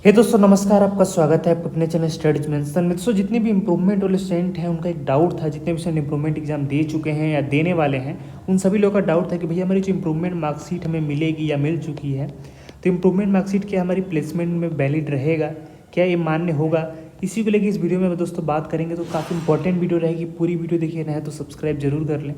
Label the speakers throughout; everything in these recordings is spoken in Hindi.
Speaker 1: हे दोस्तों नमस्कार, आपका स्वागत है आपके अपने चैनल स्टडीज मेंशन में। दोस्तों जितने भी इंप्रूवमेंट वाले स्टूडेंट हैं उनका एक डाउट था, जितने भी स्टूडेंट इंप्रूवमेंट एग्जाम दे चुके हैं या देने वाले हैं, उन सभी लोगों का डाउट था कि भैया हमारी जो इंप्रूवमेंट मार्कशीट हमें मिलेगी या मिल चुकी है, तो इंप्रूवमेंट मार्कशीट क्या हमारी प्लेसमेंट में वैलिड रहेगा, क्या ये मान्य होगा। इसी को लेकर इस वीडियो में दोस्तों बात करेंगे। तो काफ़ी इंपॉर्टेंट वीडियो रहेगी, पूरी वीडियो देखिए रहे तो सब्सक्राइब जरूर कर लें।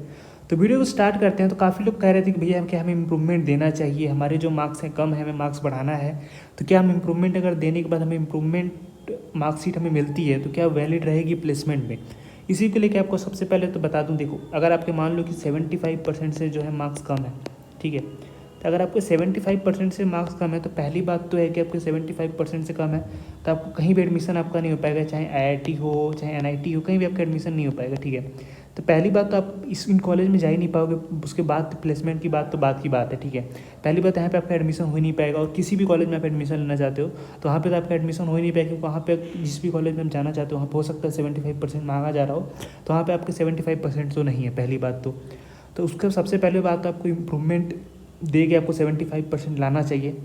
Speaker 1: तो वीडियो को स्टार्ट करते हैं। तो काफ़ी लोग कह रहे थे कि भैया क्या हमें इंप्रूवमेंट देना चाहिए, हमारे जो मार्क्स हैं कम है, हमें मार्क्स बढ़ाना है, तो क्या हम इंप्रूवमेंट अगर देने के बाद हमें इंप्रूवमेंट मार्कशीट हमें मिलती है तो क्या वैलिड रहेगी प्लेसमेंट में। इसी को लेकर आपको सबसे पहले तो बता दूं, देखो अगर आपके मान लो कि 75% से जो है मार्क्स कम है, ठीक है, तो अगर आपके 75% से मार्क्स कम है तो पहली बात तो है कि आपके 75% से कम है तो आपको कहीं भी एडमिशन आपका नहीं हो पाएगा, चाहे आईआईटी हो चाहे एनआईटी हो, कहीं भी आपका एडमिशन नहीं हो पाएगा, ठीक है। तो पहली बात तो आप इन कॉलेज में जा ही नहीं पाओगे। उसके बाद प्लेसमेंट की बात तो बात की बात है, ठीक है। पहली बात यहाँ पे आपका एडमिशन हो ही नहीं पाएगा, और किसी भी कॉलेज में आप एडमिशन लेना चाहते हो तो वहाँ पे तो आपका एडमिशन हो ही नहीं पाएगा, क्योंकि वहाँ पे जिस भी कॉलेज में आप जाना चाहते हो वहाँ पे हो सकता है 75% मांगा जा रहा हो, तो वहाँ पे आपके 75% तो नहीं है पहली बात तो उसका सबसे पहले बात तो आपको इम्प्रूवमेंट दे के आपको 75% लाना चाहिए,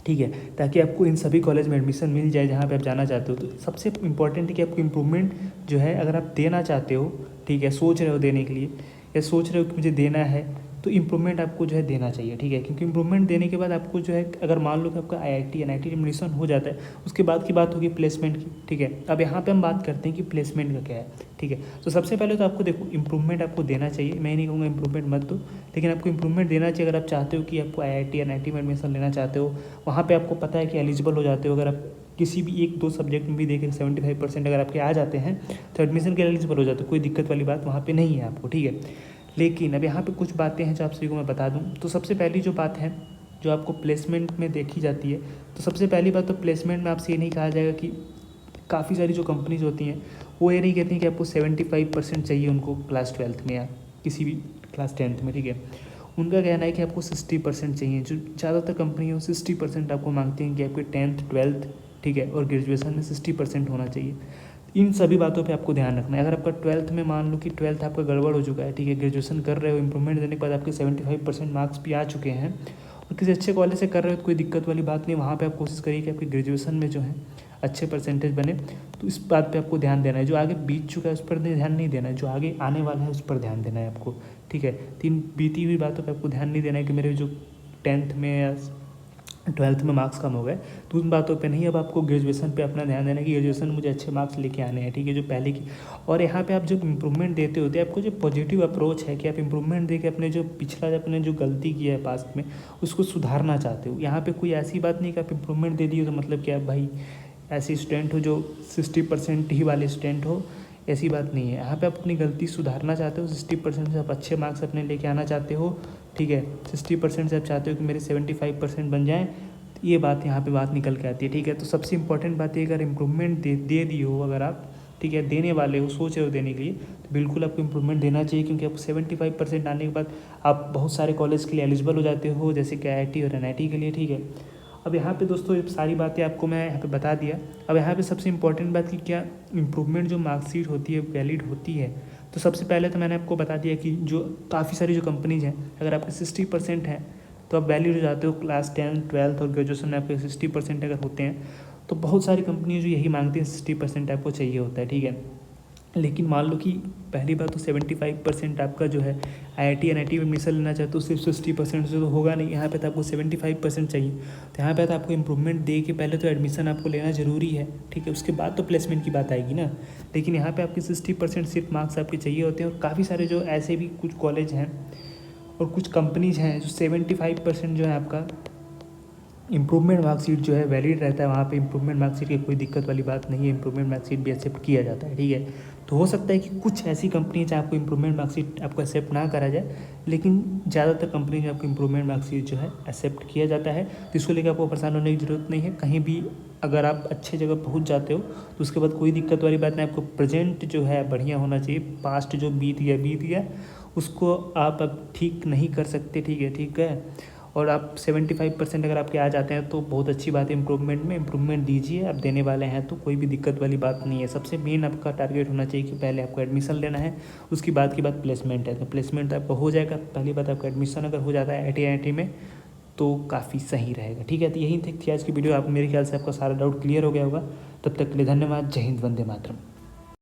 Speaker 1: ठीक है, ताकि आपको इन सभी कॉलेज में एडमिशन मिल जाए जहाँ पे आप जाना चाहते हो। तो सबसे इम्पॉर्टेंट है कि आपको इम्प्रूवमेंट जो है अगर आप देना चाहते हो, ठीक है, सोच रहे हो देने के लिए या सोच रहे हो कि मुझे देना है, तो इम्प्रूवमेंट आपको जो है देना चाहिए, ठीक है। क्योंकि इम्प्रूवमेंट देने के बाद आपको जो है अगर मान लो कि आपका आईआईटी एनआईटी एडमिशन हो जाता है, उसके बाद की बात होगी प्लेसमेंट की, ठीक है। अब यहाँ पे हम बात करते हैं कि प्लेसमेंट का क्या है, ठीक है। तो सबसे पहले तो आपको देखो इम्प्रूवमेंट आपको देना चाहिए, मैं नहीं कहूँगा इम्प्रूवमेंट मत दो, लेकिन आपको इम्प्रूवमेंट देना चाहिए। अगर आप चाहते हो कि आपको आईआईटी एनआईटी में एडमिशन लेना चाहते हो, वहाँ पे आपको पता है कि एलिजिबल हो जाते हो, अगर आप किसी भी एक दो सब्जेक्ट में भी देखें 75% अगर आपके आ जाते हैं तो एडमिशन के लिए एलिजिबल हो जाते हो, कोई दिक्कत वाली बात वहाँ पे नहीं है आपको, ठीक है। लेकिन अब यहाँ पे कुछ बातें हैं जो आप सभी को मैं बता दूँ। तो सबसे पहली जो बात है जो आपको प्लेसमेंट में देखी जाती है, तो सबसे पहली बात तो प्लेसमेंट में आपसे ये नहीं कहा जाएगा कि काफ़ी सारी जो कंपनीज होती हैं वो ये नहीं कहती कि आपको 75% चाहिए उनको क्लास 12th में या किसी भी क्लास 10th में, ठीक है। उनका कहना है कि आपको 60% चाहिए। जो ज़्यादातर कंपनी है वो 60% आपको मांगती हैं कि आपके 10th 12th, ठीक है, और ग्रेजुएशन में 60% होना चाहिए। इन सभी बातों पे आपको ध्यान रखना है। अगर आपका 12th में मान लो कि 12th आपका गड़बड़ हो चुका है, ठीक है, ग्रेजुएशन कर रहे हो, इंप्रूवमेंट देने के बाद आपके 75% मार्क्स भी आ चुके हैं और किसी अच्छे कॉलेज से कर रहे हो तो कोई दिक्कत वाली बात नहीं, वहाँ पे आप कोशिश करिए कि आपकी ग्रेजुएशन में जो है अच्छे परसेंटेज बने। तो इस बात पे आपको ध्यान देना है। जो आगे बीत चुका है उस पर ध्यान नहीं देना है, जो आगे आने वाला है उस पर ध्यान देना है आपको, ठीक है। तीन बीती हुई बातों पर आपको ध्यान नहीं देना है कि मेरे जो 10th में या 12th में मार्क्स कम हो गए, तो उन बातों पे नहीं। अब आपको ग्रेजुएशन पे अपना ध्यान देना है कि ग्रेजुएशन में मुझे अच्छे मार्क्स लेके आने हैं, ठीक है, जो पहले की। और यहाँ पे आप जब इंप्रूवमेंट देते होते हैं, आपको जो पॉजिटिव अप्रोच है कि आप इंप्रूवमेंट दे के अपने जो पिछला अपने जो गलती की है पास्ट में उसको सुधारना चाहते हो। यहाँ पे कोई ऐसी बात नहीं कि आप इंप्रूवमेंट दे दिए तो मतलब क्या भाई ऐसे स्टूडेंट हो जो 60% ही वाले स्टूडेंट हो, ऐसी बात नहीं है। यहाँ पे आप अपनी गलती सुधारना चाहते हो, 60% से आप अच्छे मार्क्स अपने लेके आना चाहते हो, ठीक है। 60% से आप चाहते हो कि मेरे 75% बन जाएँ, ये बात यहाँ पे बात निकल के आती है, ठीक है। तो सबसे इंपॉर्टेंट बात है अगर इम्प्रूवमेंट दे दी हो, अगर आप, ठीक है, देने वाले हो, सोच रहे हो देने के लिए, तो बिल्कुल आपको इम्प्रूवमेंट देना चाहिए, क्योंकि आपको 75% आने के बाद आप बहुत सारे कॉलेज के लिए एलिजिबल हो जाते हो, जैसे कि आईआईटी और एनआईटी के लिए, ठीक है। अब यहाँ पे दोस्तों ये सारी बातें आपको मैं यहाँ पे बता दिया। अब यहाँ पे सबसे इंपॉर्टेंट बात कि क्या इम्प्रूवमेंट जो मार्कशीट होती है वैलिड होती है। तो सबसे पहले तो मैंने आपको बता दिया कि जो काफ़ी सारी जो कंपनीज हैं, अगर आपके 60% है तो आप वैलिड हो जाते हो। क्लास 10 12th और ग्रेजुएशन में आपके 60% अगर होते हैं तो बहुत सारी कंपनी जो यही मांगती हैं 60% आपको चाहिए होता है, ठीक है। लेकिन मान लो कि पहली बात तो 75% आपका जो है आईआईटी एनआईटी में एडमिशन लेना चाहते हो, सिर्फ 60% से तो होगा नहीं। यहाँ पे तो आपको 75% चाहिए। तो यहाँ पे तो आपको इंप्रूवमेंट दे के पहले तो एडमिशन आपको लेना ज़रूरी है, ठीक है, उसके बाद तो प्लेसमेंट की बात आएगी ना। लेकिन यहाँ पे आपके 60% सिर्फ मार्क्स आपके चाहिए होते हैं। और काफ़ी सारे जो ऐसे भी कुछ कॉलेज हैं और कुछ कंपनीज हैं जो 75% जो है आपका इम्प्रूवमेंट मार्कशीट जो है वैलिड रहता है। वहाँ पे इम्प्रूवमेंट मार्कशीट की कोई दिक्कत वाली बात नहीं है, इम्प्रूवमेंट मार्कशीट भी एक्सेप्ट किया जाता है, ठीक है। तो हो सकता है कि कुछ ऐसी कंपनी चाहे आपको इम्प्रूवमेंट मार्कशीट आपको एक्सेप्ट ना करा जाए, लेकिन ज़्यादातर कंपनी में आपको इम्प्रूवमेंट मार्कशीट जो है एक्सेप्ट किया जाता है। तो इसको लेकर आपको परेशान होने की ज़रूरत नहीं है। कहीं भी अगर आप अच्छे जगह पहुँच जाते हो तो उसके बाद कोई दिक्कत वाली बात नहीं। आपको प्रेजेंट जो है बढ़िया होना चाहिए। पास्ट जो बीत गया उसको आप अब ठीक नहीं कर सकते, ठीक है, ठीक है। और आप 75% अगर आपके आ जाते हैं तो बहुत अच्छी बात है। इम्प्रूवमेंट में इम्प्रूवमेंट दीजिए, आप देने वाले हैं तो कोई भी दिक्कत वाली बात नहीं है। सबसे मेन आपका टारगेट होना चाहिए कि पहले आपको एडमिशन लेना है, उसकी बात की बात प्लेसमेंट है। तो प्लेसमेंट आपका हो जाएगा। पहली बात आपका एडमिशन अगर हो जाता है आईआईटी में तो काफ़ी सही रहेगा। ठीक है, तो यही थी आज की वीडियो। आप मेरे ख्याल से आपका सारा डाउट क्लियर हो गया होगा। तब तक के लिए धन्यवाद। जय हिंद, वंदे मातरम।